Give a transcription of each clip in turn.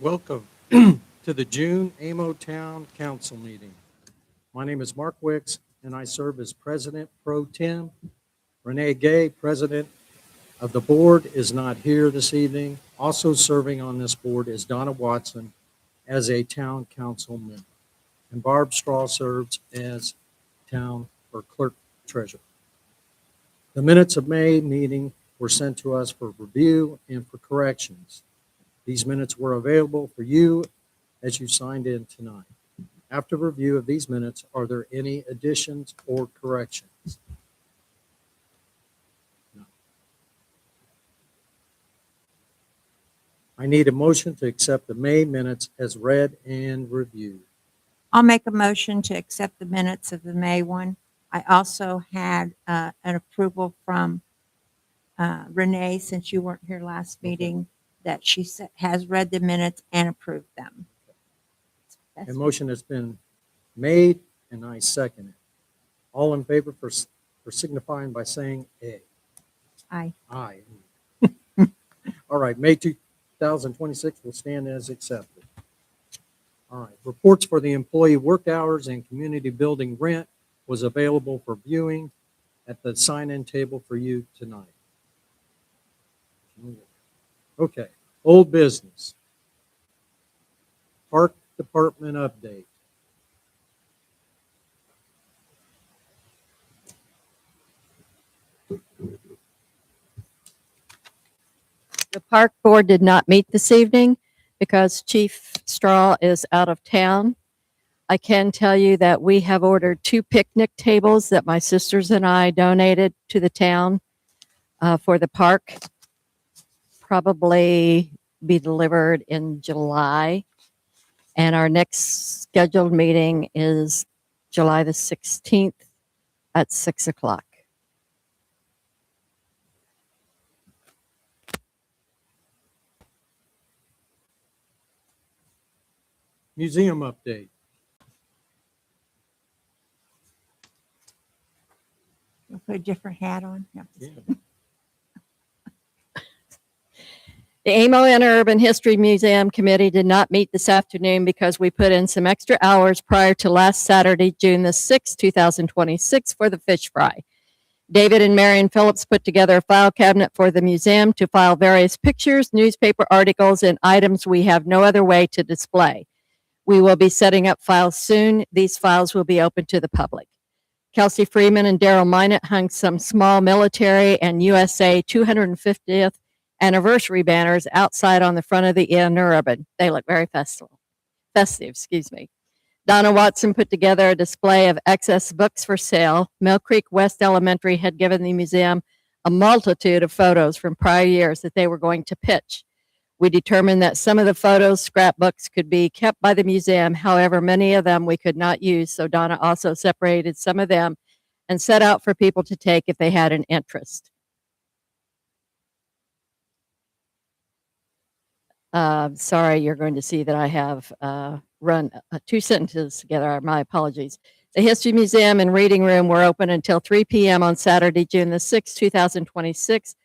Welcome to the June Amo Town Council meeting. My name is Mark Wicks, and I serve as President Pro Tem. Renee Gay, President of the board, is not here this evening. Also serving on this board is Donna Watson as a Town Council member. And Barb Straw serves as Town or Clerk Treasurer. The minutes of May meeting were sent to us for review and for corrections. These minutes were available for you as you signed in tonight. After review of these minutes, are there any additions or corrections? No. I need a motion to accept the May minutes as read and reviewed. I'll make a motion to accept the minutes of the May one. I also had an approval from Renee, since you weren't here last meeting, that she has read the minutes and approved them. A motion has been made, and I second it. All in favor for signifying by saying A. Aye. Aye. All right, May 2026 will stand as accepted. All right, reports for the employee work hours and community building rent was available for viewing at the sign-in table for you tonight. Okay, old business. Park Department update. The park board did not meet this evening because Chief Straw is out of town. I can tell you that we have ordered 2 picnic tables that my sisters and I donated to the town for the park. Probably be delivered in July. And our next scheduled meeting is July the 16th at 6 o'clock. Museum update. You'll put a different hat on? No, just Yeah. kidding. The Amo Interurban History Museum Committee did not meet this afternoon because we put in some extra hours prior to last Saturday, June the 6th, 2026 for the fish fry. David and Marion Phillips put together a file cabinet for the museum to file various pictures, newspaper articles, and items we have no other way to display. We will be setting up files soon. These files will be open to the public. Kelsey Freeman and Daryl Minot hung some small military and USA 250th anniversary banners outside on the front of the Interurban. They look very festive, excuse me. Donna Watson put together a display of excess books for sale. Mill Creek West Elementary had given the museum a multitude of photos from prior years that they were going to pitch. We determined that some of the photos, scrapbooks, could be kept by the museum. However, many of them we could not use, so Donna also separated some of them and set out for people to take if they had an interest. Sorry, you're going to see that I have run 2 sentences together. My apologies. The History Museum and Reading Room were open until 3 p.m. on Saturday, June the 6th, 2026,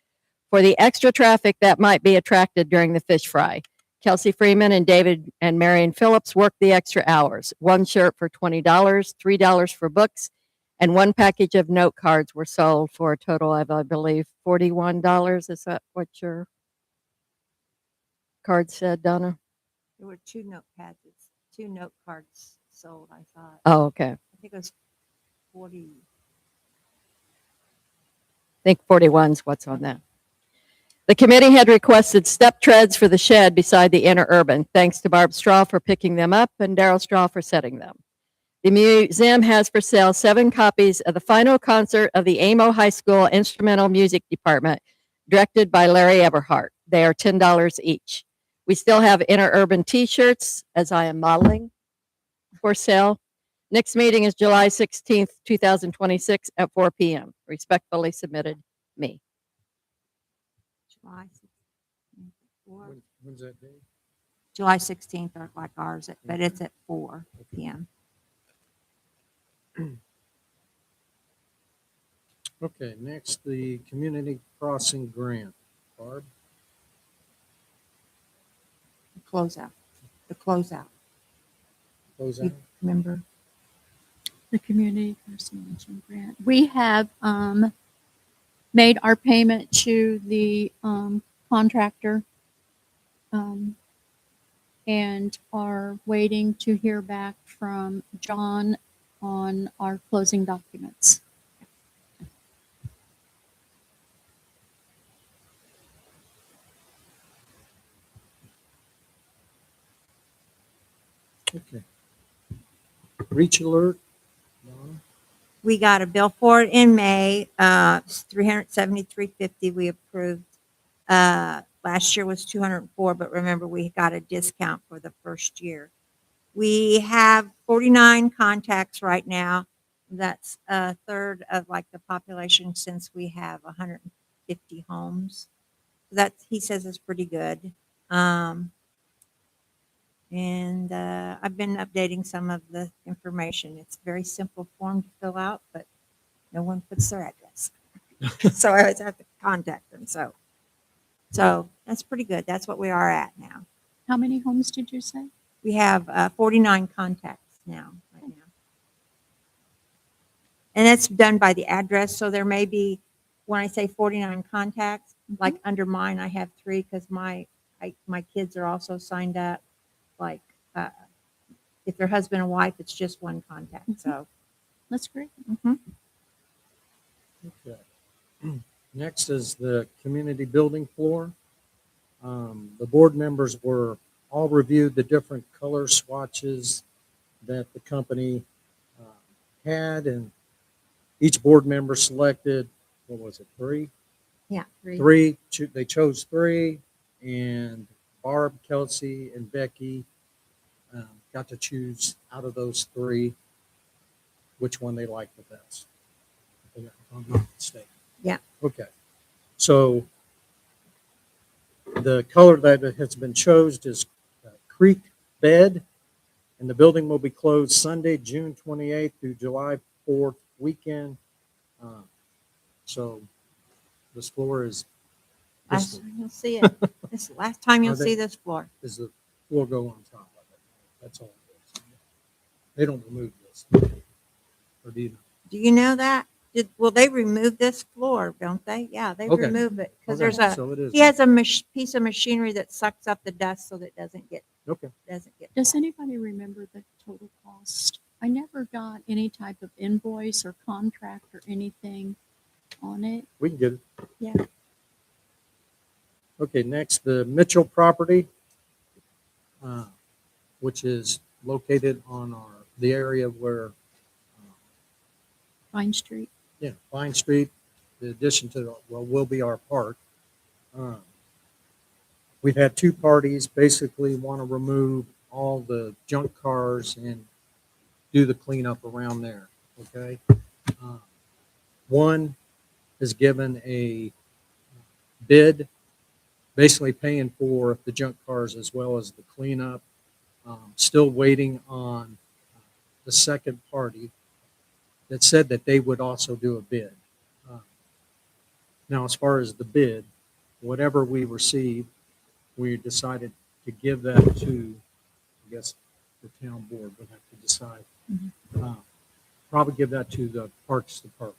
for the extra traffic that might be attracted during the fish fry. Kelsey Freeman and David and Marion Phillips worked the extra hours. 1 shirt for $20, $3 for books, and 1 package of note cards were sold for a total of, I believe, $41. Is that what your card said, Donna? There were 2 notepads, 2 note cards sold, I thought. Oh, okay. I think it was 40. I think 41's what's on that. The committee had requested step treads for the shed beside the Interurban. Thanks to Barb Straw for picking them up and Daryl Straw for setting them. The museum has for sale 7 copies of the final concert of the Amo High School Instrumental Music Department, directed by Larry Eberhardt. They are $10 each. We still have Interurban t-shirts, as I am modeling, for sale. Next meeting is July 16th, 2026 at 4 p.m. Respectfully submitted, me. July 16th. When's that day? July 16th, or like ours, but it's at 4 p.m. Okay, next, the community crossing grant. Barb? Close out. the closeout. Close You out. remember? The community personalization grant. We have made our payment to the contractor um, and are waiting to hear back from John on our closing documents. Okay. Reach alert. Donna? We got a bill for it in May, it's $373.50 we approved. Last year was 204, but remember, we got a discount for the first year. We have 49 contacts right now. That's a third of like the population since we have 150 homes. That's, he says is pretty good. And I've been updating some of the information. It's a very simple form to fill out, but no one puts their address. So I always have to contact them. So that's pretty good. That's what we are at now. How many homes did you say? We have 49 contacts now, right now. And that's done by the address. So there may be, when I say 49 contacts, like under mine, I have 3 because my kids are also signed up. Like if they're husband and wife, it's just 1 contact. So That's great. mhm. Okay. Next is the community building floor. The board members were all reviewed the different color swatches that the company had, and each board member selected, what was it, 3? Yeah, 3. 3. They chose 3, and Barb, Kelsey, and Becky got to choose out of those 3 which one they liked the best. If I'm not mistaken. Yeah. Okay. So the color that has been chosen is Creek Bed, and the building will be closed Sunday, June 28th through July 4th weekend. So this floor is, Last time you'll see it. This last time you'll Are they- see this floor. is the floor go on top of it. That's all it is. They don't remove this. Or do you? Do you know that? Well, they remove this floor, don't they? Yeah, they Okay. remove it because Okay, there's so it is. he has a piece of machinery that sucks up the dust so that it doesn't get. Okay. Does anybody remember the total cost? I never got any type of invoice or contract or anything on it. We can get it. Yeah. Okay, next, the Mitchell property, which is located on the area where, Vine Street. Vine Street, the addition to, will be our park. We've had 2 parties basically want to remove all the junk cars and do the cleanup around there, okay? One has given a bid, basically paying for the junk cars as well as the cleanup. Still waiting on the second party that said that they would also do a bid. Now, as far as the bid, whatever we receive, we decided to give that to, I guess, the town board would have to decide. Probably give that to the Parks Department.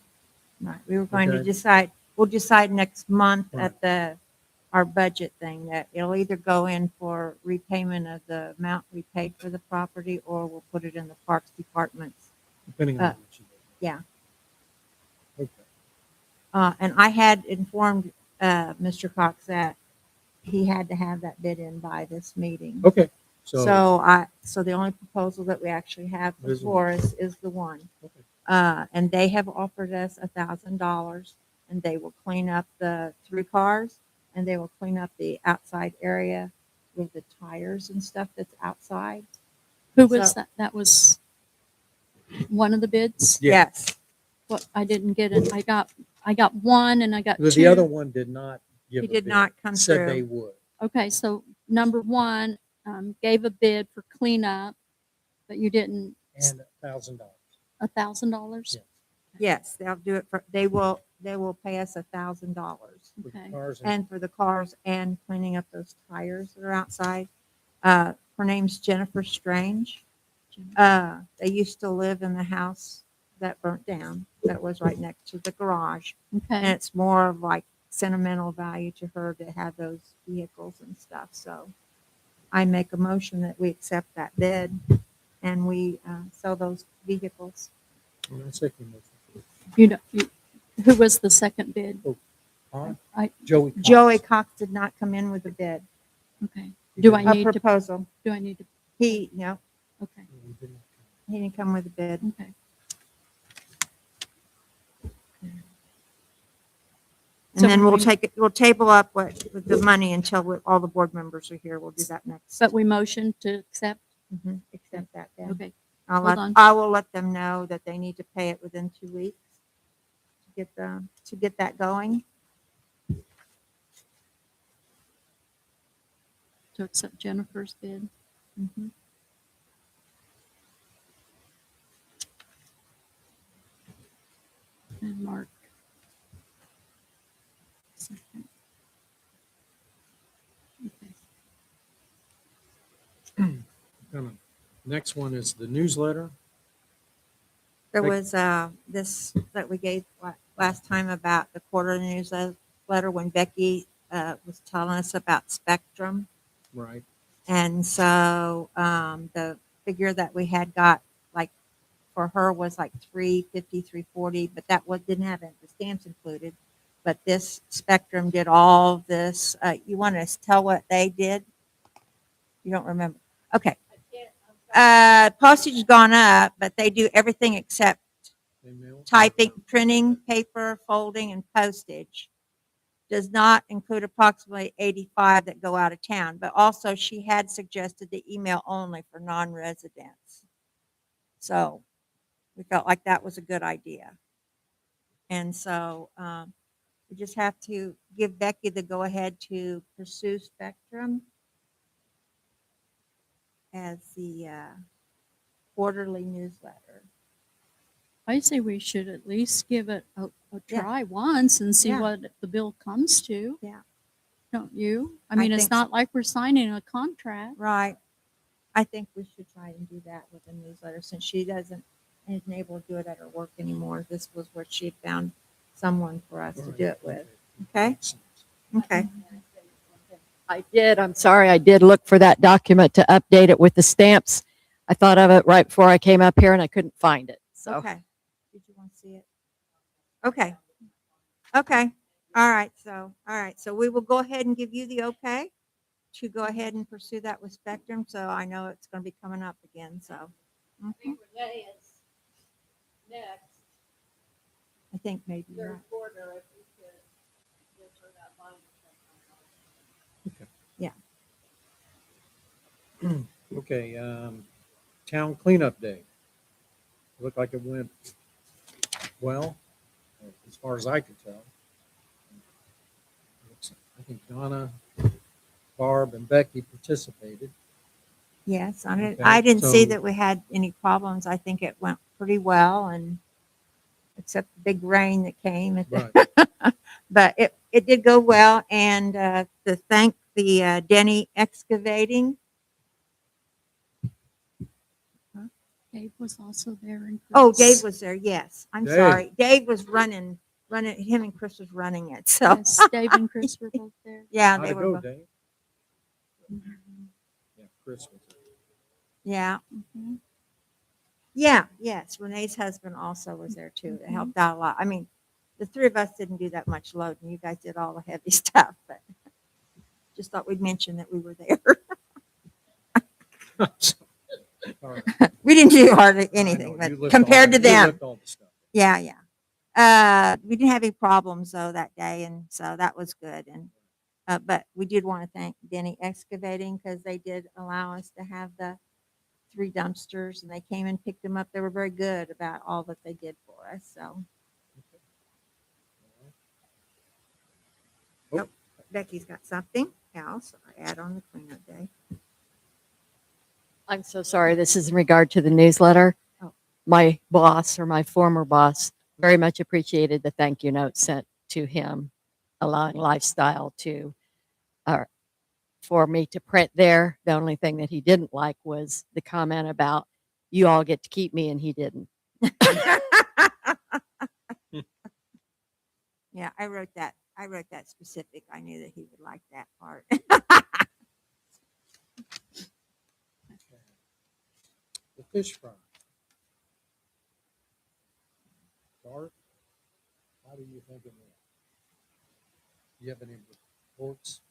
Right. We were going to Okay. decide. We'll decide next month Right. at our budget thing that it'll either go in for repayment of the amount we paid for the property, or we'll put it in the Parks Department's. Depending on what you do. Yeah. Okay. And I had informed Mr. Cox that he had to have that bid in by this meeting. Okay. So, So the only proposal that we actually have Is the before us is the one. okay. And they have offered us $1,000, and they will clean up the 3 cars, and they will clean up the outside area with the tires and stuff that's outside. Who was So- that? That was one of the bids. Yeah. Yes. What I didn't get it. I got one and I got the 2. other one did not give He a did bid. not come Said they through. would. Okay, so number 1 gave a bid for cleanup, but you didn't. And $1,000. $1,000. Yeah. Yes, they'll do it for, they will pay us $1,000. For the Okay. cars And for the cars and cleaning up those tires that are outside. Her name's Jennifer Strange. They used to live in the house that burnt down, that was right next to the garage. And Okay, it's more of like sentimental value to her to have those vehicles and stuff. So I make a motion that we accept that bid and we sell those vehicles. And I second motion. who was the second bid? Huh? I, Joey Cox did not come in with a bid, okay. Do I a need to, proposal. do I need to, No, okay, he didn't come with a bid. okay. And So then we'll we- we'll table up with the money until all the board members are here. We'll do that next. But we motion to accept? Accept that bid. Okay, I'll hold on. I will let them know that they need to pay it within 2 weeks to get that going. to accept Jennifer's bid. Mhm. And Mark. Second. Okay. Next one is the newsletter. There Thank- was this that we gave last time about the quarterly newsletter when Becky was telling us about Spectrum. Right. And so the figure that we had got, like for her, was like 350, 340, but that didn't have the stamps included. But this Spectrum did all of this. You want to tell what they did? You don't remember? Okay. Postage has gone up, but they do everything except They mail? typing, printing, paper, folding, and postage. Does not include approximately 85 that go out of town, but also she had suggested the email only for non-residents. So we felt like that was a good idea. And so we just have to give Becky the go-ahead to pursue Spectrum as the quarterly newsletter. I say we should at least give it a Yeah. try once and see Yeah. what the bill comes to. Yeah. Don't you? I I mean, it's think so. not like we're signing a contract. Right. I think we should try and do that with the newsletter since she isn't able to do it at her work anymore. This was where she found someone for us to do it with. Okay? Okay. I'm sorry, I did look for that document to update it with the stamps. I thought of it right before I came up here and I couldn't find it. So Okay. Did you want to see it? Okay. Okay. All right. So we will go ahead and give you the okay to go ahead and pursue that with Spectrum. So I know it's going to be coming up again. So mhm. I think maybe you're right. Okay, town cleanup day. Looked like it went well, as far as I could tell. I think Donna, Barb, and Becky participated. Yes, Okay, I didn't see so- that we had any problems. I think it went pretty well and except the big rain that came. Right. But it did go well. And to thank the Denny Excavating. Dave was also there. And Oh, Chris. Dave was there. Yes. I'm Dave. sorry. Dave was running, him and Chris was running it. So, Yes, Dave and Chris were both there. yeah, How'd they it were, go, both- Dave? Yeah, Chris was there. yeah. Mhm. Yeah, yes. Renee's husband also was there too. It helped out a lot. I mean, the three of us didn't do that much loading. You guys did all the heavy stuff, but just thought we'd mention that we were there. All right. We didn't do hardly I know, anything, you but lift compared all- to you them, lift all the stuff. yeah, yeah. We didn't have any problems though that day, and so that was good. And but we did want to thank Denny Excavating because they did allow us to have the 3 dumpsters, and they came and picked them up. They were very good about all that they did for us. So Oh. Becky's got something else. I add on the cleanup day. I'm so sorry. This is in regard to the newsletter. Oh. My boss, or my former boss, very much appreciated the thank you note sent to him, allowing Lifestyle to for me to print there. The only thing that he didn't like was the comment about you all get to keep me and he didn't. Yeah, I wrote that. I wrote that specific. I knew that he would like that part. The fish fry. Bart, how do you think it went? Do you have any reports?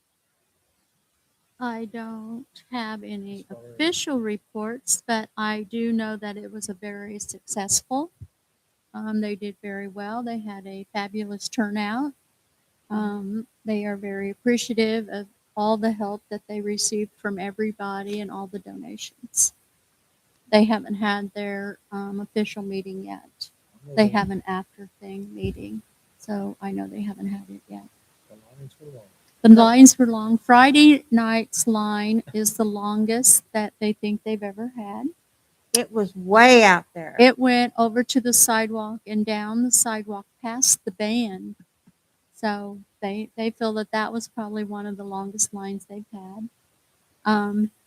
I don't have any Sorry. official reports, but I do know that it was a very successful. They did very well. They had a fabulous turnout. They are very appreciative of all the help that they received from everybody and all the donations. They haven't had their official meeting yet. They have an after thing meeting, so I know they haven't had it yet. The lines were long. The lines were long. Friday night's line is the longest that they think they've ever had. It was way out there. It went over to the sidewalk and down the sidewalk past the band. So they feel that that was probably one of the longest lines they've had.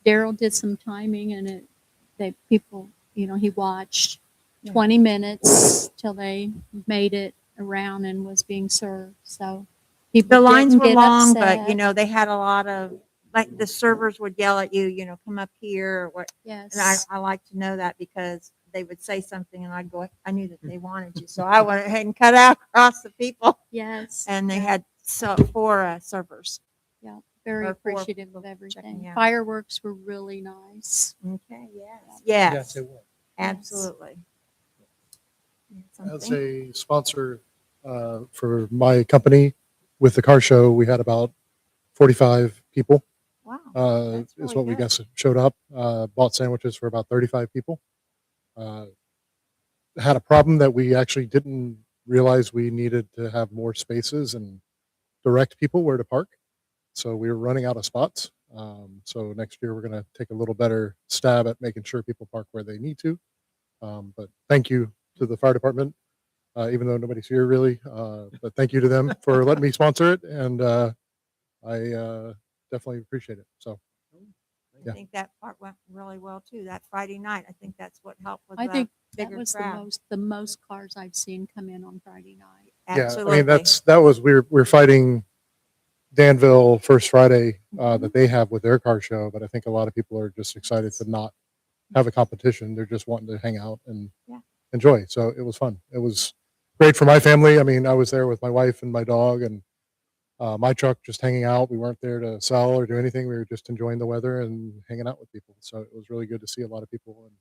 Daryl did some timing and people, he watched Yeah. 20 minutes till they made it around and was being served. So people The lines didn't were get long, but upset. they had a lot of, like, the servers would yell at you, come up here or what. And Yes. I like to know that because they would say something and I'd go, I knew that they wanted you. So I went ahead and cut out across the people. Yes. And they yeah. had four servers. Yeah, very or for appreciative people of everything. checking out. Fireworks were really nice. Okay, yes. Yes, Yes, it was. absolutely. As Something? a sponsor for my company with the car show, we had about 45 people. Wow. Is That's really what we good. guess showed up. Bought sandwiches for about 35 people. Had a problem that we actually didn't realize we needed to have more spaces and direct people where to park. So we were running out of spots. So next year we're going to take a little better stab at making sure people park where they need to. But thank you to the fire department, even though nobody's here really. But thank you to them for letting me sponsor it, and I definitely appreciate it. So I yeah. think that part went really well too. That Friday night, I think that's what helped with I the think that bigger was crowd. the most cars I've seen come in on Friday night. Absolutely. yeah, I mean that was we're fighting Danville First Friday that they have with their car show, but I think a lot of people are just excited to not have a competition. They're just wanting to hang out and Yeah. enjoy. So it was fun. It was great for my family. I mean, I was there with my wife and my dog and my truck just hanging out. We weren't there to sell or do anything. We were just enjoying the weather and hanging out with people. So it was really good to see a lot of people and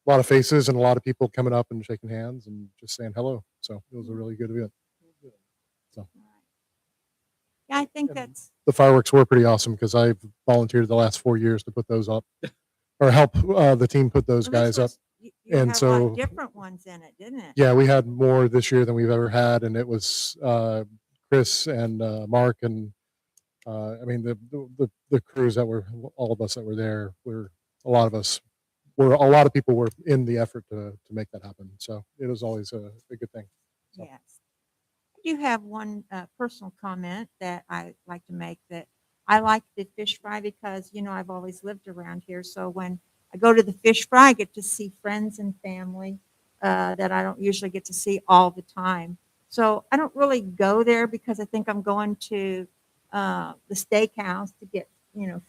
a lot of faces and a lot of people coming up and shaking hands and just saying hello. So it was a really good event. So Yeah, I think And that's the fireworks were pretty awesome because I've volunteered the last 4 years to put those up or help the team put those well, this guys up. was- you and had a lot of so- different ones in it, didn't it? Yeah, we had more this year than we've ever had, and it was Chris and Mark and I mean the crews that were all of us that were there were a lot of people were in the effort to make that happen. So it was always a good thing. So. Yes. I do have one personal comment that I like to make, that I like the fish fry because, I've always lived around here. So when I go to the fish fry, I get to see friends and family that I don't usually get to see all the time. So I don't really go there because I think I'm going to the steakhouse to get,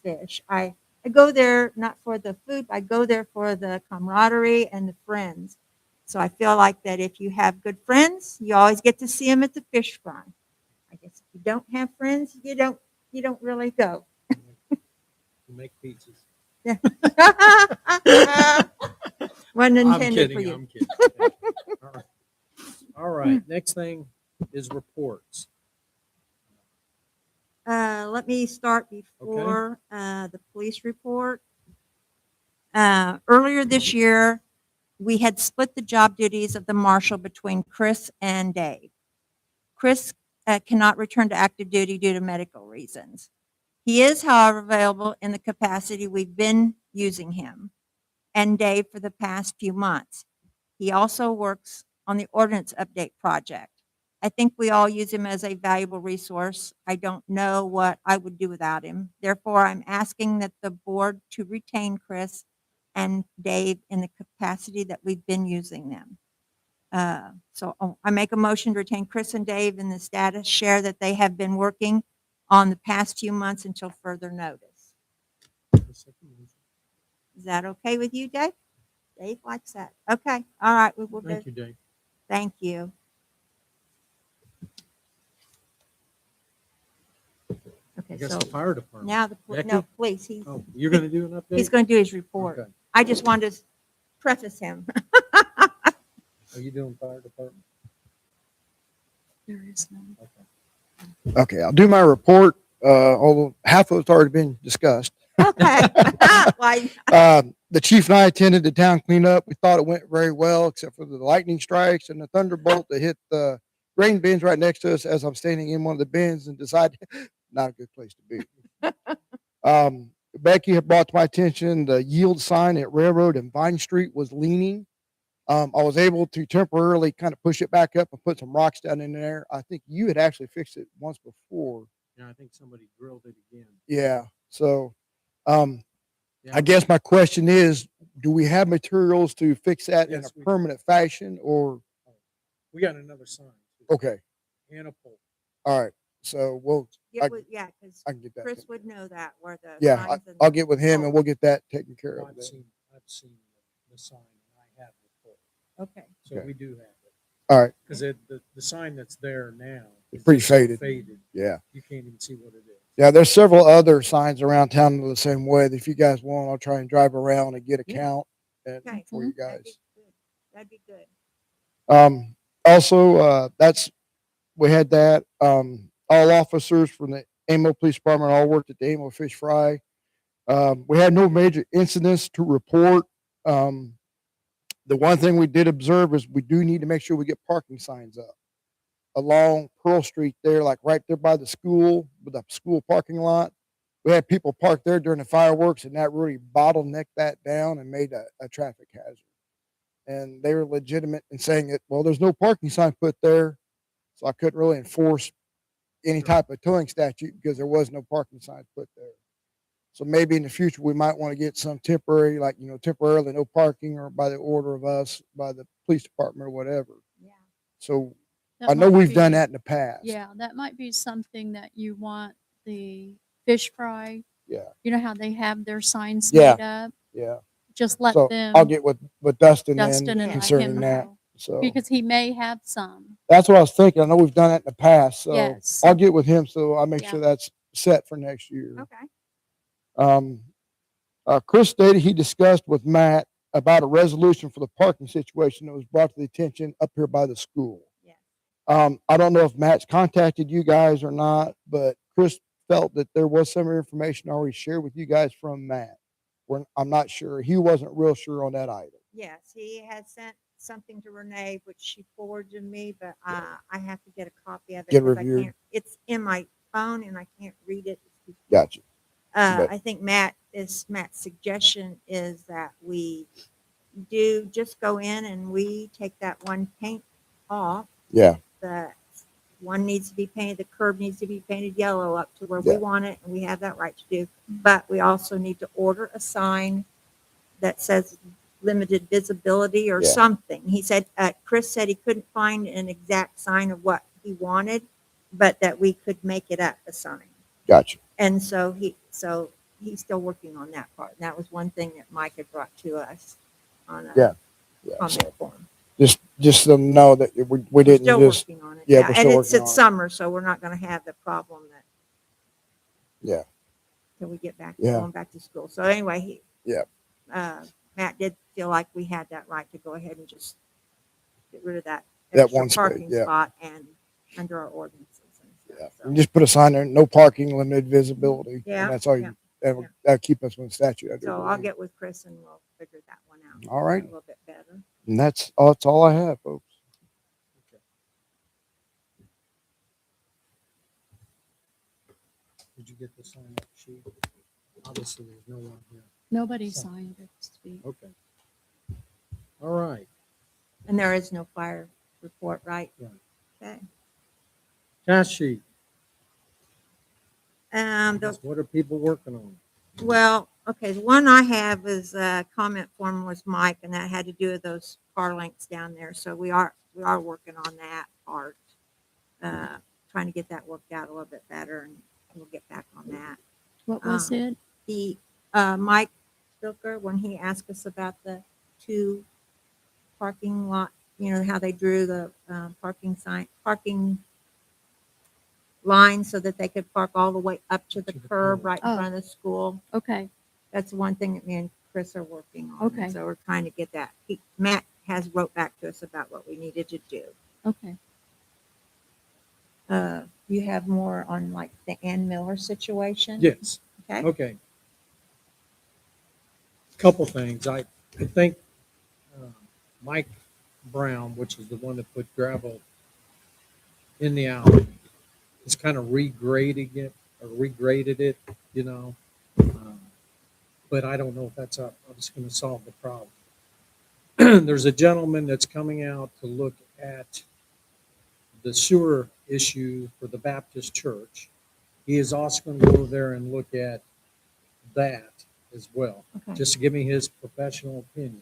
fish. I go there not for the food, I go there for the camaraderie and the friends. So I feel like that if you have good friends, you always get to see them at the fish fry. I guess if you don't have friends, you don't really go. To make pizzas. Wasn't I'm intended for kidding. you. I'm kidding. Yeah. All right. All right. Next thing is reports. Let me start before the police report. Earlier this year, we had split the job duties of the marshal between Chris and Dave. Chris cannot return to active duty due to medical reasons. He is, however, available in the capacity we've been using him, and Dave for the past few months. He also works on the ordinance update project. I think we all use him as a valuable resource. I don't know what I would do without him. Therefore, I'm asking that the board to retain Chris and Dave in the capacity that we've been using them. I make a motion to retain Chris and Dave in the status share that they have been working on the past few months until further notice. Is that okay with you, Dave? Dave likes that. Okay, all right, we will do. Thank you, Dave. Thank you. I Okay, guess so the fire department. now the, no, Becky? please, he's, Oh, you're going to do an update? he's going to do his report. Okay. I just wanted to preface him. Are you doing fire department? There is none. Okay. Okay, I'll do my report. Although half of it's already been discussed. Okay. Why? The chief and I attended the town cleanup. We thought it went very well, except for the lightning strikes and the thunderbolt that hit the grain bins right next to us as I'm standing in one of the bins and decided not a good place to be. Becky had brought to my attention the yield sign at Railroad and Vine Street was leaning. I was able to temporarily kind of push it back up and put some rocks down in there. I think you had actually fixed it once before. Yeah, I think somebody drilled it again. Yeah. So, Yeah, I guess my question is, do we have materials to fix that in Yes, a we do. permanent fashion or, we got another sign. okay, And a pole. all right. So Yeah, because I can get that. Chris taken would care know that where the of. Yeah, signs and I'll get with him and poles. we'll get that taken care of. I've then. seen the sign and I have the pole. Okay. So Okay. we do have it. All right. Because the sign that's there now is Pretty just so faded. Faded. Yeah. You can't even see what it is. Yeah. There's several other signs around town that are the same way. That if you guys want, I'll try and drive around and get a Yeah. count Okay. for you That'd guys. be good. That'd be good. Also, we had that. All officers from the Amo Police Department all worked at the Amo Fish Fry. We had no major incidents to report. The one thing we did observe is we do need to make sure we get parking signs up along Pearl Street there, like right there by the school, with the school parking lot. We had people parked there during the fireworks, and that really bottlenecked that down and made a traffic hazard. And they were legitimate in saying that, well, there's no parking sign put there, so I couldn't really enforce any type of towing statute because there was no parking sign put there. So maybe in the future, we might want to get some temporary, like, temporarily no parking or by the order of us, by the police department or whatever. Yeah. So That I know might we've done be- that in the past. Yeah, that might be something that you want the fish fry. Yeah. You know how they have their signs Yeah. made up? Yeah. Just let So them, I'll get with Dustin, Dustin then and let concerning him that. know. So Because he may have some. that's what I was thinking. I know we've done that in the past. So Yes. I'll get with him. So I'll make Yeah. sure that's set for next year. Okay. Chris stated he discussed with Matt about a resolution for the parking situation that was brought to the attention up here by the school. Yes. I don't know if Matt's contacted you guys or not, but Chris felt that there was some information already shared with you guys from Matt. I'm not sure. He wasn't real sure on that item. Yes, he had sent something to Renee, which she forwarded to me, but I have to get a copy of it. Get 'cause I reviewed. can't- It's in my phone and I can't read it. Gotcha. But- I think Matt's suggestion is that we do just go in and we take that one paint off. Yeah. The one needs to be painted, the curb needs to be painted yellow up to where we Yeah. want it, and we have that right to do. But we also need to order a sign that says limited visibility or Yeah. something. He said, Chris said he couldn't find an exact sign of what he wanted, but that we could make it up, a sign. Gotcha. And so he's still working on that part. And that was one thing that Mike had brought to us on a Yeah. Yeah. comment form. Just so them know that we We're didn't still just, working on it. yeah, we're And still it's working on it. summer, so we're not going to have the problem that yeah. till we get back, Yeah. going back to school. So anyway, Yeah. Matt did feel like we had that right to go ahead and just get rid of that That extra one space, parking yeah. spot and under our ordinances. And Yeah. stuff, so. And just put a sign there, no parking, limited visibility. Yeah, And that's all yeah, you, that'll, yeah. that'll keep us with the statute. I do So I'll believe. get with Chris and we'll figure that one out. All right. A little bit better. And that's all I have, folks. Okay. Did you get the sign up sheet? Obviously, there's no one here. Nobody So- signed it to speak. Okay. All right. And there is no fire report, right? Right. Okay. Task sheet. The What are people working on? Well, okay, the one I have is a comment form was Mike, and that had to do with those car links down there. So we are working on that part. Trying to get that worked out a little bit better, and we'll get back on that. What was it? The, Mike Spilker, when he asked us about the 2 parking lot, how they drew the, parking line so that they could park all the way up to the To the curb curb. right in Oh. front of the school. Okay, That's one thing that me and Chris are working on. Okay. So we're trying to get that. Matt has wrote back to us about what we needed to do. okay. You have more on like the Ann Miller situation? Yes. Okay. Okay. Couple things. I think Mike Brown, which is the one that put gravel in the alley, is kind of regrading it or regraded it, you know. But I don't know if that's going to solve the problem. There's a gentleman that's coming out to look at the sewer issue for the Baptist church. He is also going to go there and look at that as well, Okay. just to give me his professional opinion.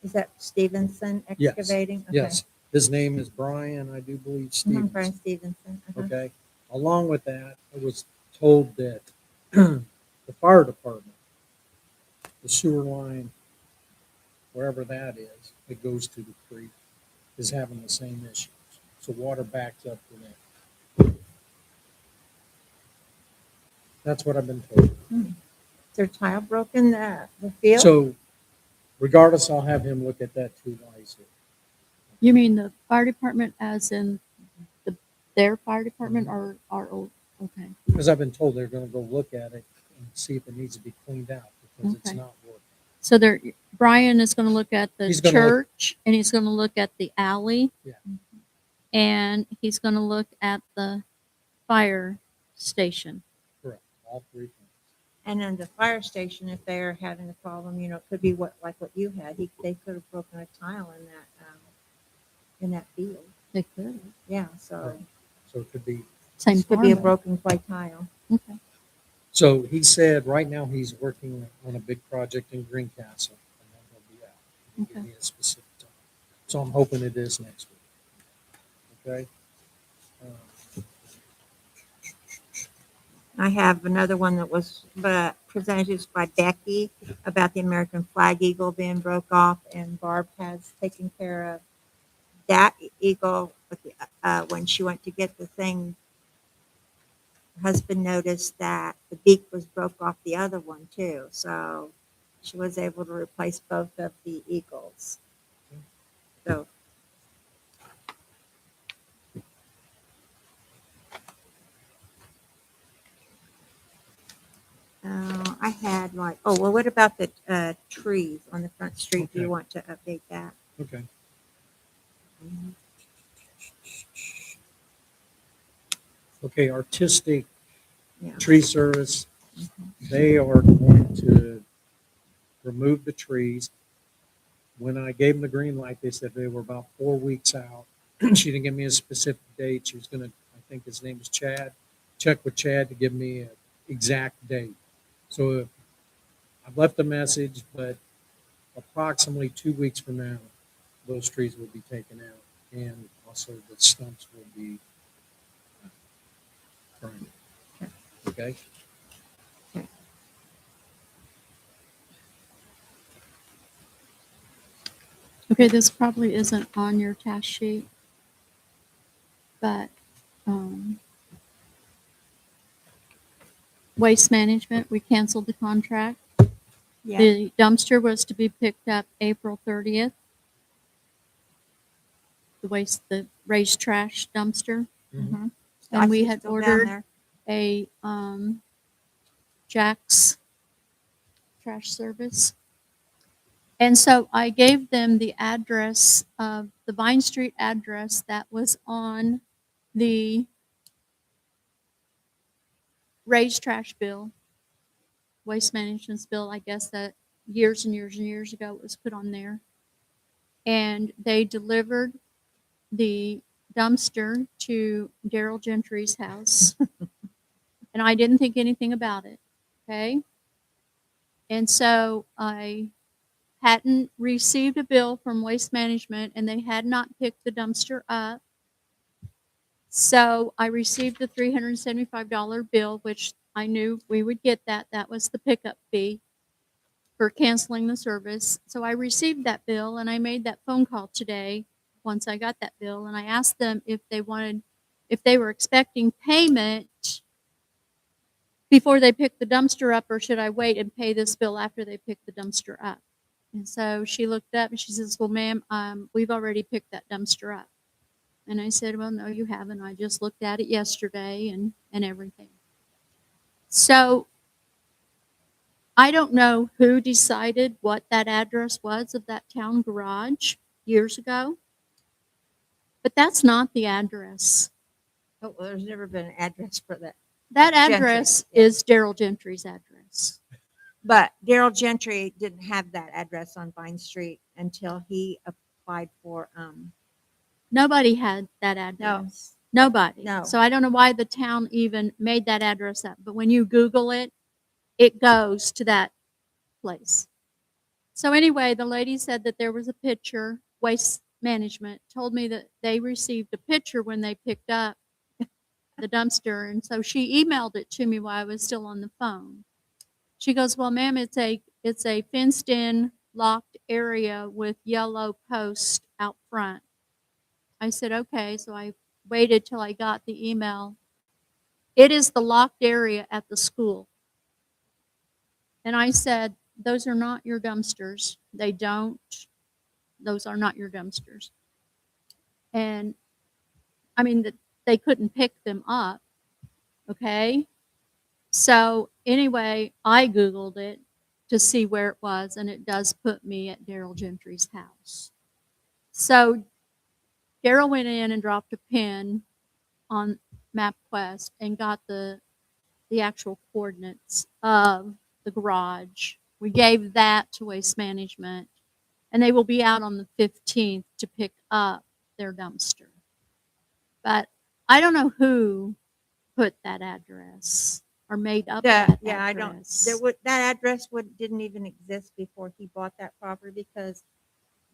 Is that Stevenson Yes. Excavating? Okay. Yes, his name is Brian, I do believe, Mhm, Brian Stevens. Stevenson. Uh-huh. Okay. Along with that, I was told that the fire department, the sewer line, wherever that is, that goes to the creek, is having the same issues. So water backs up to them. That's what I've been told. Is there tile broken the field? So regardless, I'll have him look at that too while he's here. You mean the fire department as in their fire department or our old? Okay, Because I've been told they're gonna go look at it and see if it needs to be cleaned out because it's Okay. not working. so there, Brian is gonna look at the He's gonna look- church and he's gonna look at the alley. Yeah. And he's gonna look at the fire station. Correct, all 3 things. And then the fire station, if they're having a problem, it could be like what you had. They could have broken a tile in that field. They could, Yeah, so Right. So it could be, same it could be a farmer. broken clay tile. Okay, so he said right now he's working on a big project in Greencastle. And then he'll be out. He didn't give Okay. me a specific time. So I'm hoping it is next week. Okay? I have another one that was presented by Becky about the American flag eagle being broke off, and Barb has taken care of that eagle. But when she went to get the thing, her husband noticed that the beak was broke off the other one too. So she was able to replace both of the eagles. So I had what about the trees on the front street? Do you Okay. want to update that? Okay. Okay, artistic Yeah. tree service, they are going to remove the trees. When I gave them the green light, they said they were about 4 weeks out. She didn't give me a specific date. She was gonna, I think his name is Chad, check with Chad to give me an exact date. So I've left a message, but approximately 2 weeks from now, those trees will be taken out and also the stumps will be burned. Okay? okay, this probably isn't on your task sheet. But, waste management, we canceled the contract. Yeah. The dumpster was to be picked up April 30th. The raised trash dumpster. Mhm. And we Stacy's had still down ordered there. a Jack's trash service. And so I gave them the address of the Vine Street address that was on the raised trash bill, waste management's bill, I guess that years and years and years ago it was put on there. And they delivered the dumpster to Daryl Gentry's house. And I didn't think anything about it. Okay. And so I hadn't received a bill from Waste Management and they had not picked the dumpster up. So I received the $375 bill, which I knew we would get that. That was the pickup fee for canceling the service. So I received that bill and I made that phone call today once I got that bill, and I asked them if they were expecting payment before they picked the dumpster up, or should I wait and pay this bill after they pick the dumpster up? And so she looked up and she says, well, ma'am, we've already picked that dumpster up. And I said, well, no, you haven't. I just looked at it yesterday and everything. So I don't know who decided what that address was of that town garage years ago, but that's not the address. Oh, well, there's never been an address for that. That Gentry, address yeah. is Daryl Gentry's address. But Daryl Gentry didn't have that address on Vine Street until he applied for, Nobody had that address. Nobody. No. So I don't know why the town even made that address up. But when you Google it, it goes to that place. So anyway, the lady said that there was a picture. Waste Management told me that they received a picture when they picked up the dumpster. And so she emailed it to me while I was still on the phone. She goes, well, ma'am, it's a fenced in, locked area with yellow posts out front. I said, okay. So I waited till I got the email. It is the locked area at the school. And I said, those are not your dumpsters. Those are not your dumpsters. And I mean, they couldn't pick them up. Okay. So anyway, I Googled it to see where it was, and it does put me at Daryl Gentry's house. So Daryl went in and dropped a pin on MapQuest and got the actual coordinates of the garage. We gave that to Waste Management, and they will be out on the 15th to pick up their dumpster. But I don't know who put that address or made up that yeah, I don't, address. that address didn't even exist before he bought that property, because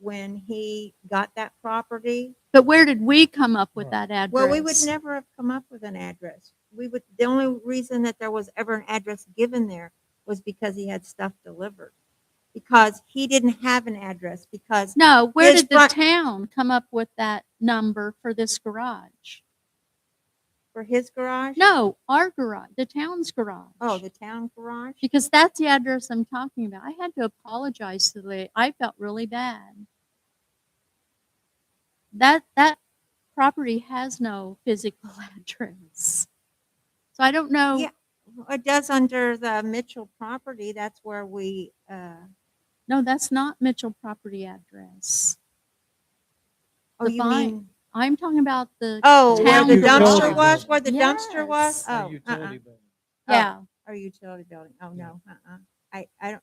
when he got that property, But where did we come up with that address? well, we would never have come up with an address. The only reason that there was ever an address given there was because he had stuff delivered. Because he didn't have an address, because No, where his did the front- town come up with that number for this garage? for his garage. No, our garage, the town's garage. Oh, the town garage. Because that's the address I'm talking about. I had to apologize to the lady. I felt really bad. That property has no physical address. So I don't know. Yeah. It does under the Mitchell property. That's where we. No, that's not Mitchell property address. Oh, The you Vine- mean? I'm talking about the Oh, where town the utility dumpster building. was. Where the dumpster was. Yes. Oh, Utility building. yeah. Or utility building. Oh no. I don't.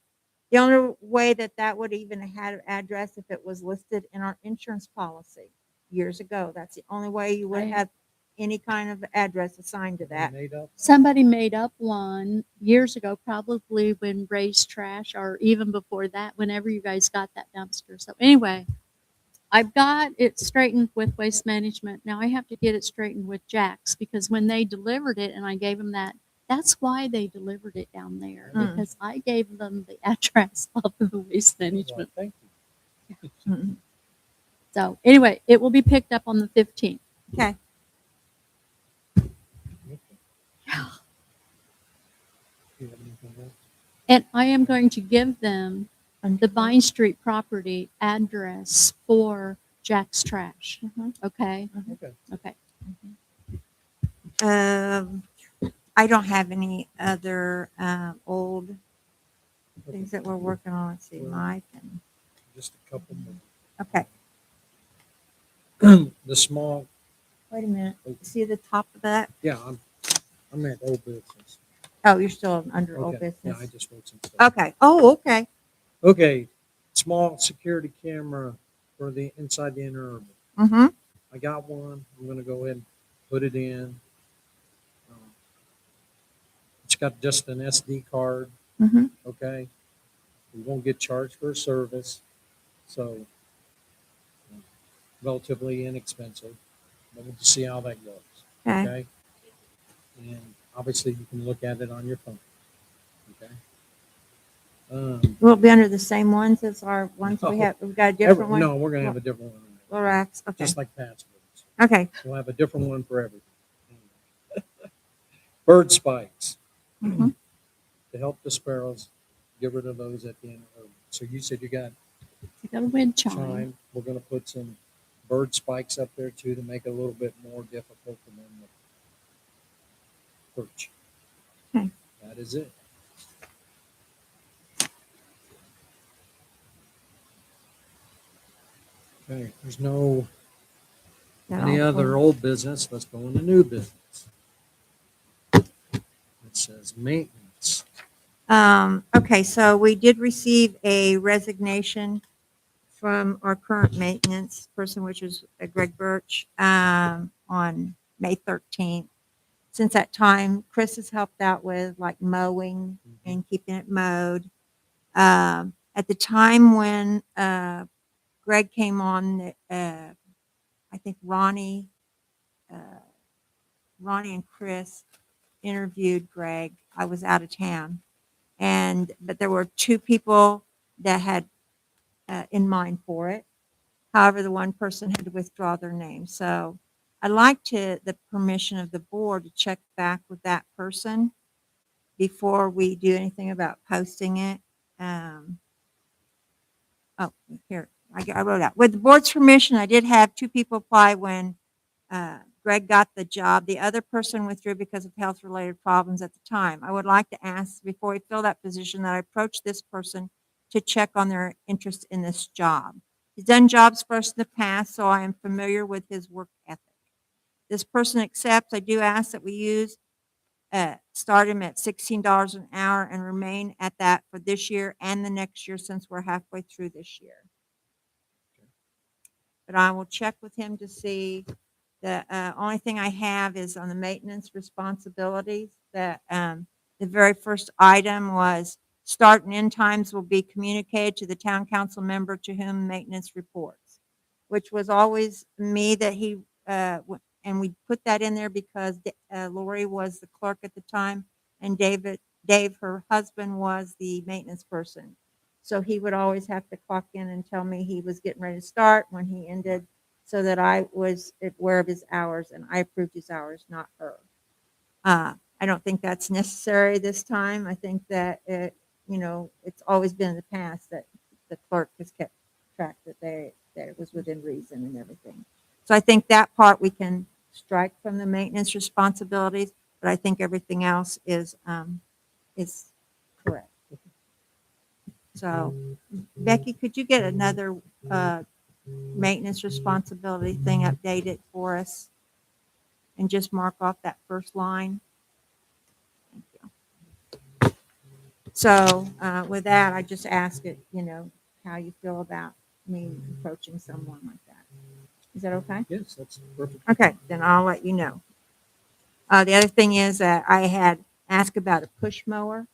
The only way that would even have had an address if it was listed in our insurance policy years ago. That's the only way you would Right. have any kind of address assigned to that. Made up. Somebody made up one years ago, probably when Ray's Trash, or even before that, whenever you guys got that dumpster. So anyway, I've got it straightened with Waste Management. Now I have to get it straightened with Jack's, because when they delivered it and I gave them that's why they delivered it down there, Hmm. because I gave them the address of the Waste Management. Thank you. Mhm. So anyway, it will be picked up on the 15th. Okay. Do you have anything else? And I am going to give them the Wonderful. Vine Street property address for Jack's Trash. Mhm. Okay? Okay. Okay. I don't have any other old things that we're working on. Let's see, Mike and Just a couple okay. more. The small, Wait a minute. See the top of that? yeah, I'm at old business. Oh, you're still under old Okay. Yeah, I business. just wrote some stuff. Okay. Oh, okay. Okay, small security camera for the inside the inner urban. Mm-hmm. I got one. I'm gonna go ahead and put it in. It's got just an SD card, Mm-hmm. okay? We won't get charged for a service, so relatively inexpensive. But we'll just see how that goes, Okay. okay? And obviously, you can look at it on your phone, okay? Will it be under the same ones as our ones we No. have? We've got a different one? No, we're gonna have a different one, Lorax, okay. just like passwords. Okay. We'll have a different one for everything. Bird spikes. Mhm. To help the sparrows, get rid of those at the end of the. So you said you got You got a wind chime. chime. We're gonna put some bird spikes up there too to make it a little bit more difficult for them to perch. Okay. That is it. Okay, there's no That any all other for- old business. Let's go into new business. It says maintenance. Okay, so we did receive a resignation from our current maintenance person, which is Greg Birch, on May 13th. Since that time, Chris has helped out with like mowing and keeping it mowed. At the time when Greg came on, I think uh, Ronnie and Chris interviewed Greg. I was out of town, but there were two people that had in mind for it. However, the one person had to withdraw their name. So I'd like the permission of the board to check back with that person before we do anything about posting it. Oh, here, I wrote out. With the board's permission, I did have two people apply when Greg got the job. The other person withdrew because of health-related problems at the time. I would like to ask, before we fill that position, that I approach this person to check on their interest in this job. He's done jobs for us in the past, so I am familiar with his work ethic. This person accepts. I do ask that we start him at $16 an hour and remain at that for this year and the next year, since we're halfway through this year. But I will check with him to see. The only thing I have is on the maintenance responsibilities. The very first item was start and end times will be communicated to the town council member to whom maintenance reports, which was always me that and we put that in there because Lori was the clerk at the time, and Dave, her husband, was the maintenance person. So he would always have to clock in and tell me he was getting ready to start, when he ended, so that I was aware of his hours and I approved his hours, not her. I don't think that's necessary this time. I think that it's always been in the past that the clerk has kept track that it was within reason and everything. So I think that part we can strike from the maintenance responsibilities, but I think everything else is correct. So Becky, could you get another maintenance responsibility thing updated for us and just mark off that first line? Thank you. So with that, I just ask it, how you feel about me approaching someone like that. Is that okay? Yes, that's perfect. Okay, then I'll let you know. The other thing is that I had asked about a push mower,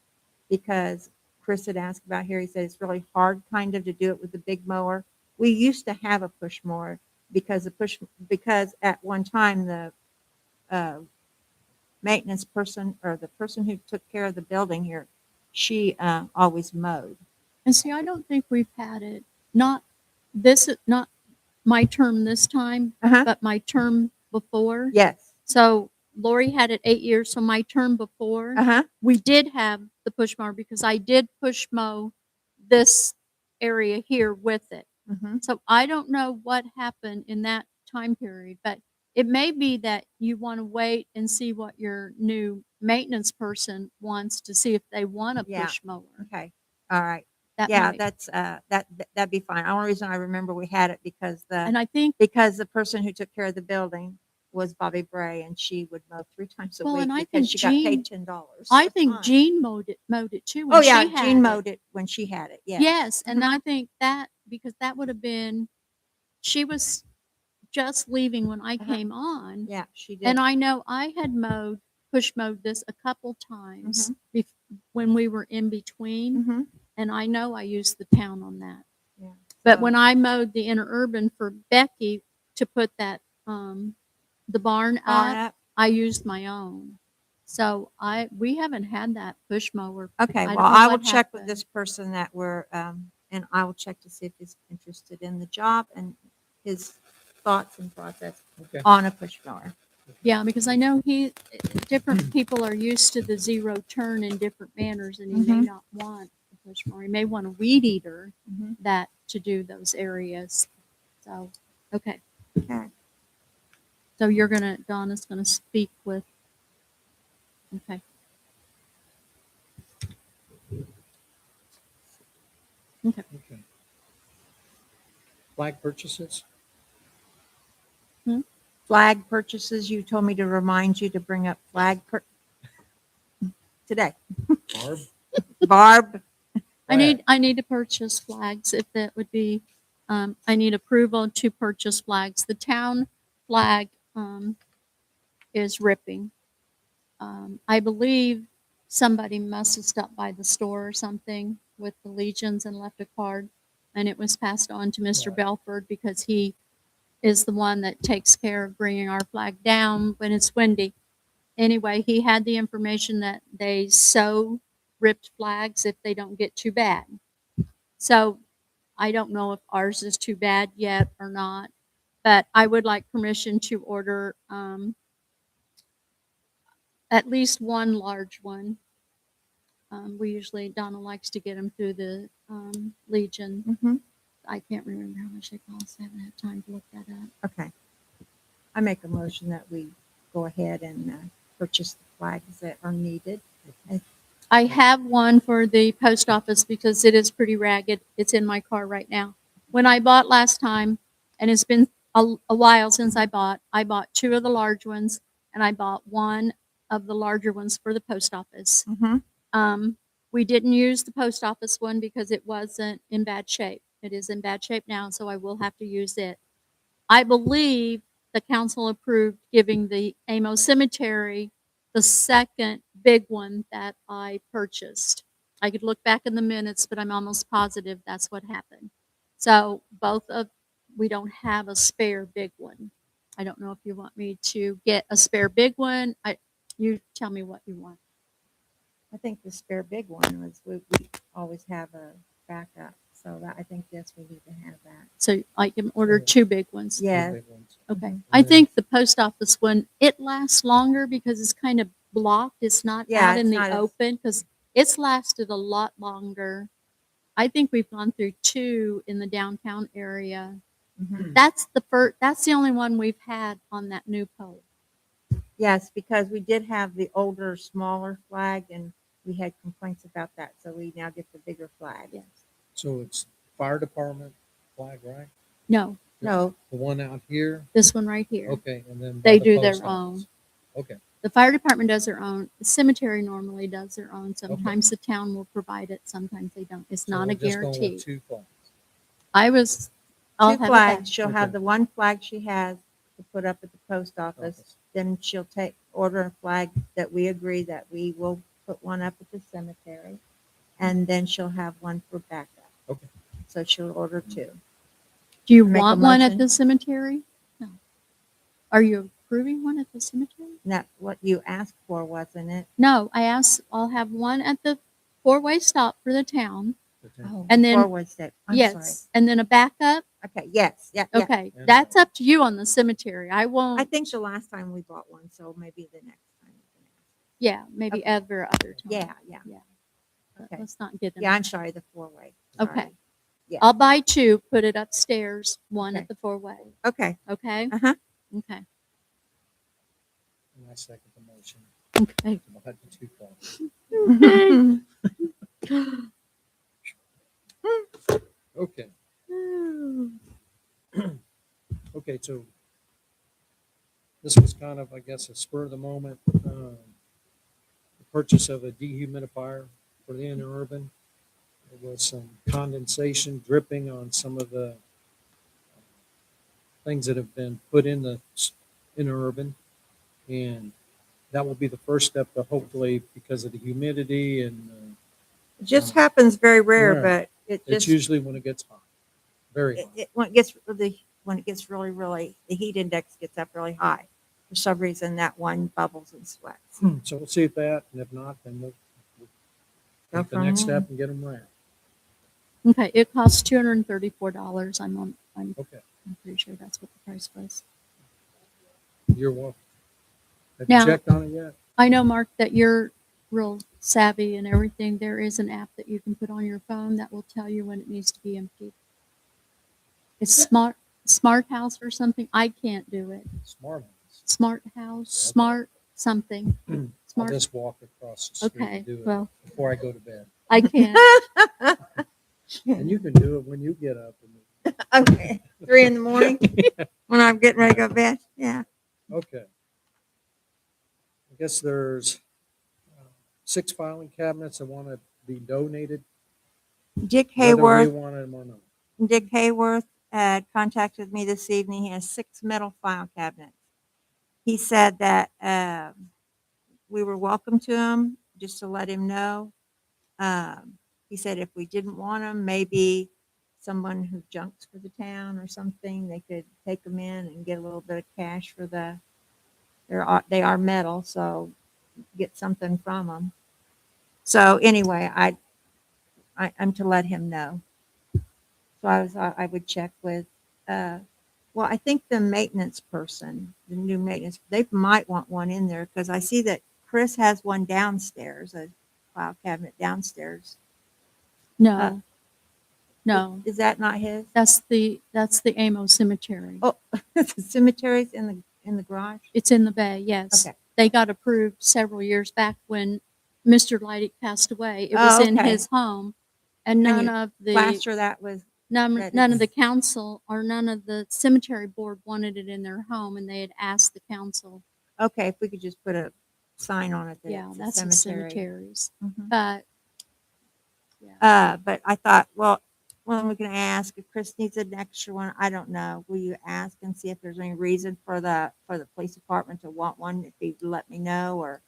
because Chris had asked about here. He said it's really hard kind of to do it with the big mower. We used to have a push mower because at one time the maintenance person, or the person who took care of the building here, she always mowed. And see, I don't think we've had it, not my term this time, Uh-huh. but my term before. Yes. So Lori had it 8 years, so my term before, Uh-huh. we did have the push mower because I did push mow this area here with it. Mm-hmm. So I don't know what happened in that time period, but it may be that you want to wait and see what your new maintenance person wants, to see if they want a Yeah. push mower. Okay. All right. That Yeah, might- that's that'd be fine. The only reason I remember we had it because and I think the person who took care of the building was Bobby Bray, and she would mow 3 times a Well, week and I because think she got Jean- paid $10. I a think time. Jean mowed it too. Oh when she yeah, had Jean mowed it when she had it. Yes. Yes, and I think that because that would have been, she was just leaving when I Uh-huh. came on. Yeah, she did. And I know I had push mowed this a couple times when we were in between. Mhm. And I know I used the town on that. Yeah. But So- when I mowed the interurban for Becky to put that, the barn Barn up, up. I used my own. So we haven't had that push mower. Okay, I don't well, know I will what check with happened. this person that we're, and I will check to see if he's interested in the job and his thoughts and process Okay. on a push mower. Yeah, because I know different people are used to the zero turn in different manners, and he may Mhm. not want a push mower. He may want a weed eater Mhm. that to do those areas. So, okay. Okay. So Donna's gonna speak with. Okay. Okay. Okay. Flag purchases? Flag purchases, you told me to remind you to bring up today. Barb? Barb, I need to purchase flags if that would be, I need approval to purchase flags. The town flag, is ripping. I believe somebody must have stopped by the store or something with the Legions and left a card, and it was passed on to Mr. Right. Belford because he is the one that takes care of bringing our flag down when it's windy. Anyway, he had the information that they sew ripped flags if they don't get too bad. So I don't know if ours is too bad yet or not, but I would like permission to order at least one large one. Donna likes to get them through the Legion. Mhm. I can't remember how much they cost. I haven't had time to look that up. okay. I make a motion that we go ahead and purchase the flags that are needed. I have one for the post office because it is pretty ragged. It's in my car right now. When I bought last time, and it's been a while since I bought two of the large ones, and I bought one of the larger ones for the post office. Mhm. We didn't use the post office one because it wasn't in bad shape. It is in bad shape now, so I will have to use it. I believe the council approved giving the Amo Cemetery the second big one that I purchased. I could look back in the minutes, but I'm almost positive that's what happened. So we don't have a spare big one. I don't know if you want me to get a spare big one. You tell me what you want. I think the spare big one was, we always have a backup. So I think, yes, we need to have that. So I can order So- two big ones. Yeah. Big ones. Okay. Mhm. I think the post office one, it lasts longer because it's kind of blocked. It's not Yeah, out in it's the not as- open because it's lasted a lot longer. I think we've gone through two in the downtown area. Mhm. That's the only one we've had on that new pole. Yes, because we did have the older, smaller flag and we had complaints about that. So we now get the bigger flag. Yes. So it's fire department flag, right? No, No, The one out here? this one right here. Okay, and then. by They the do their post office. Okay, The fire department does their own. The cemetery normally does their own. Sometimes the town will provide it. Sometimes they don't. It's so not we're a just going with guarantee. 2 flags. I'll two have it flags. back. She'll have Okay. the one flag she has to put up at the post office. Then she'll order a flag that we agree that we will put one up at the cemetery. And then she'll have one for backup. Okay. So she'll order two. Do you Make a want one at motion? the cemetery? No. Are you approving one at the cemetery? And that's what you asked for, wasn't it? No, I'll have one at the four-way stop for the town. Oh, And then- forward step. I'm Yes. And then a backup. sorry. Okay, yes, yeah, yeah. Okay. And That's a- up to you on the cemetery. I I won't, think the last time we bought one, so maybe the next time. we can ask. yeah, maybe Okay. other time. Yeah, yeah. But Okay. let's not get in. Yeah, I'm sorry, the four-way. Okay. Sorry. Yeah. I'll buy two, put it upstairs, one Okay. at the four-way. Okay, Okay? uh-huh. Okay. And I second the motion. Okay. to buy the 2 flags. Okay, okay, so this was kind of, I guess, a spur of the moment, the purchase of a dehumidifier for the interurban. There was some condensation dripping on some of the things that have been put in urban. And that will be the first step to hopefully, because of the humidity and It just happens very rare, Rare. but it it's just, usually when it gets hot, very hot. when it gets really, the heat index gets up really high. For some reason, that one bubbles and sweats. So we'll see if that, and if not, then we'll Go take the from next there. step and get them wrapped. Okay, it costs $234. I'm Okay, pretty sure that's what the price was. you're welcome. Have you Now- checked on it yet? I know, Mark, that you're real savvy and everything. There is an app that you can put on your phone that will tell you when it needs to be emptied. It's smart house or something. I can't do it. Smart ones. Smart house, Okay. smart something. I'll Smart. just walk across the street Okay, and do it well, before I go to bed. I can't. And you can do it when you get up. Okay, 3 in the morning when I'm getting ready to go to bed. Yeah. Okay. I guess there's 6 filing cabinets that want to be donated. Dick Whether we Hayworth, want them or not. Dick Hayworth contacted me this evening. He has 6 metal file cabinets. He said that we were welcome to him, just to let him know. He said if we didn't want them, maybe someone who junks for the town or something, they could take them in and get a little bit of cash for they are metal, so get something from them. So anyway, I'm to let him know. So I would check with, well, I think the maintenance person, the new maintenance, they might want one in there because I see that Chris has one downstairs, a file cabinet downstairs. No, no, Is that not his? that's the Amo Cemetery. Oh, the cemetery's in the garage? It's in the bay. Yes, Okay. they got approved several years back when Mr. Leidig passed away. It Oh, was in okay. his home, and And none you of the Plaster that with, none, that none of the it's- council or none of the cemetery board wanted it in their home, and they had asked the council. okay, if we could just put a sign on it that Yeah, it's a that's the cemetery. cemeteries. Mhm. But yeah, But I thought, well, we can ask if Chris needs an extra one. I don't know. Will you ask and see if there's any reason for the police department to want one? If he'd let me know, or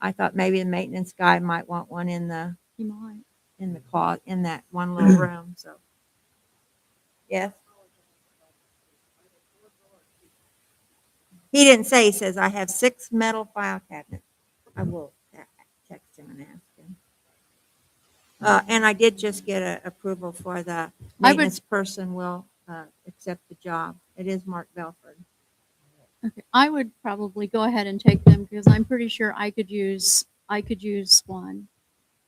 I thought maybe the maintenance guy might want one in the you might. closet in that one little room. So, yes. He didn't say. He says I have 6 metal file cabinets. I will text him and ask him. And I did just get approval for the I would- maintenance person will accept the job. It is Mark Belford. Okay, I would probably go ahead and take them because I'm pretty sure I could use one.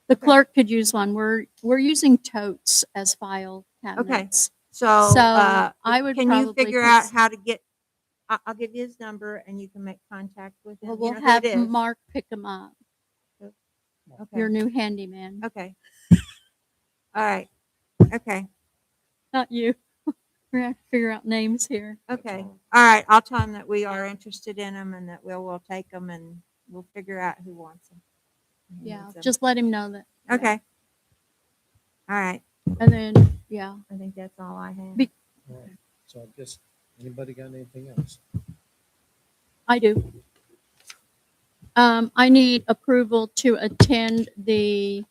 The clerk could use one. We're using totes as file cabinets. So, So, I would can you probably figure put out s- how to get? I'll give you his number and you can make contact with him. Well, You we'll know who have it is. Mark pick them up. Okay. Your new handyman, Okay. All right. Okay. not you. We have to figure out names here. Okay. All right. I'll tell him that we are interested in them and that we'll take them and we'll figure out who wants them. Who Yeah, needs 'em. just let him know that. yeah. Okay. All right. And then, yeah, I think that's all I have. Be- All right. So I guess, anybody got anything else? I do. I need approval to attend the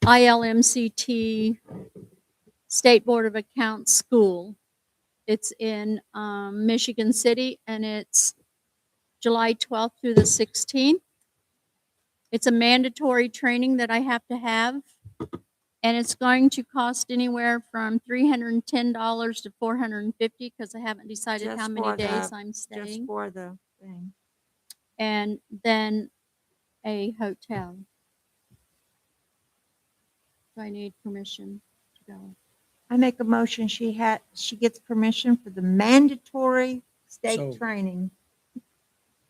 ILMCT State Board of Accounts School. It's in Michigan City, and it's July 12th through the 16th. It's a mandatory training that I have to have, and it's going to cost anywhere from $310 to $450 because I haven't decided Just how many for the- days I'm Just staying. for the thing. And then a hotel. So I need permission to go. I make a motion. She gets permission for the mandatory state So- training.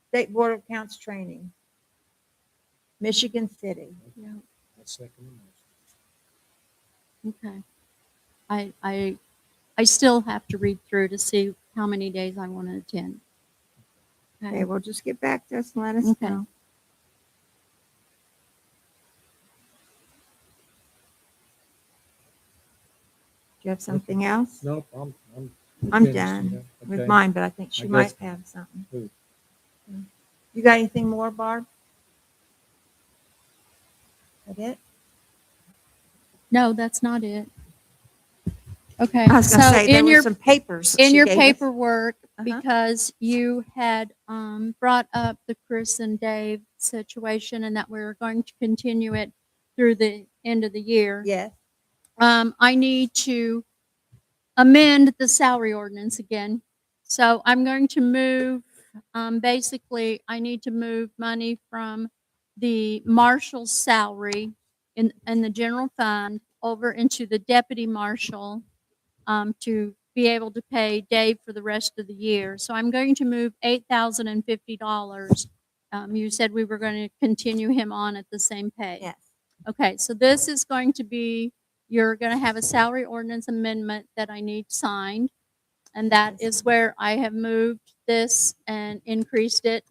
State Board of Accounts training. Michigan City. Yeah. I second the motion. Okay. I still have to read through to see how many days I want to attend. Okay, well, just get back to us and let us Okay. know. Do you have something else? Nope, I'm I'm finished, done yeah? with Okay. mine, but I think she I might guess- have something. Who? You got anything more, Barb? That it? No, that's not it. Okay, I was gonna so say, there in were your some papers. in she your gave us. paperwork, Uh-huh. because you had brought up the Chris and Dave situation and that we were going to continue it through the end of the year. Yes. I need to amend the salary ordinance again. So I'm going to move, basically, I need to move money from the marshal's salary in the general fund over into the deputy marshal to be able to pay Dave for the rest of the year. So I'm going to move $8,050. You said we were going to continue him on at the same pay. Yes. Okay, so this is going to be, you're going to have a salary ordinance amendment that I need signed. And that is where I have moved this and increased it.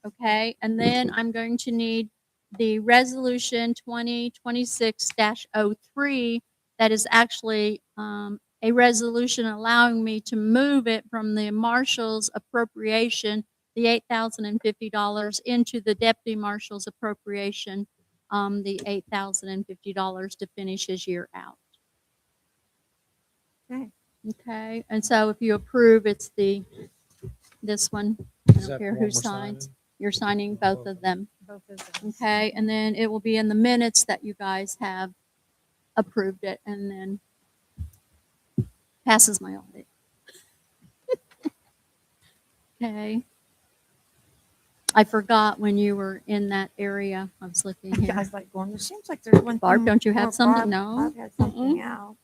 Okay, and then I'm going to need the resolution 2026-03 that is actually a resolution allowing me to move it from the marshal's appropriation, the $8,050 into the deputy marshal's appropriation, the $8,050 to finish his year out. Okay. Okay, and so if you approve, it's this one. I Is don't that care the who one we're signs. signing? You're signing both of them. Both of them. Okay, and then it will be in the minutes that you guys have approved it and then passes my audit. Okay. I forgot when you were in that area. I was looking I here. was like going, it seems like there's one Barb, thing don't you have more. something? Barb- No? Barb had something else.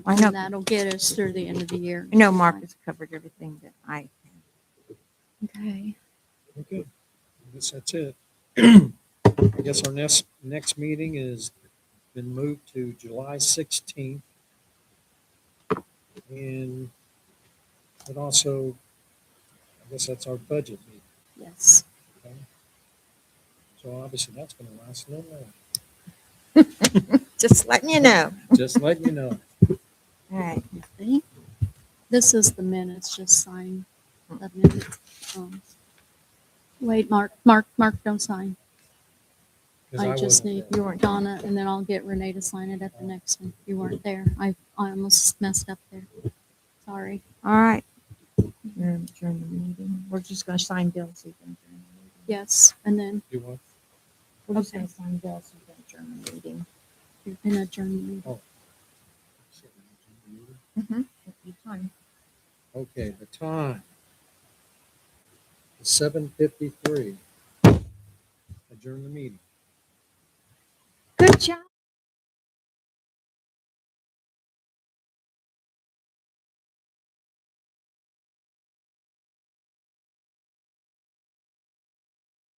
I know, And that'll get us through the end of the year. I know Mark has covered everything that I. Okay. Okay, I guess that's it. I guess our next meeting is been moved to July 16th. And it also, I guess that's our budget meeting. Yes. Okay? So obviously that's gonna last a little longer. Just letting you know. Just letting you know. All right. See? This is the minutes, just sign the minutes. Wait, Mark, don't sign. 'Cause I just wasn't need there. You weren't there. Donna, and then I'll get Renee to sign it at the next one. You weren't there. I almost messed up there. Sorry. All right. You're gonna adjourn the meeting. We're just gonna sign bills. So you can adjourn the meeting. Yes, and then You want? We're just Okay. gonna sign bills. So you can adjourn the meeting. you're gonna adjourn the meeting. Mm-hmm. Time. Okay, the time is 7:53. Adjourn the meeting. Good job.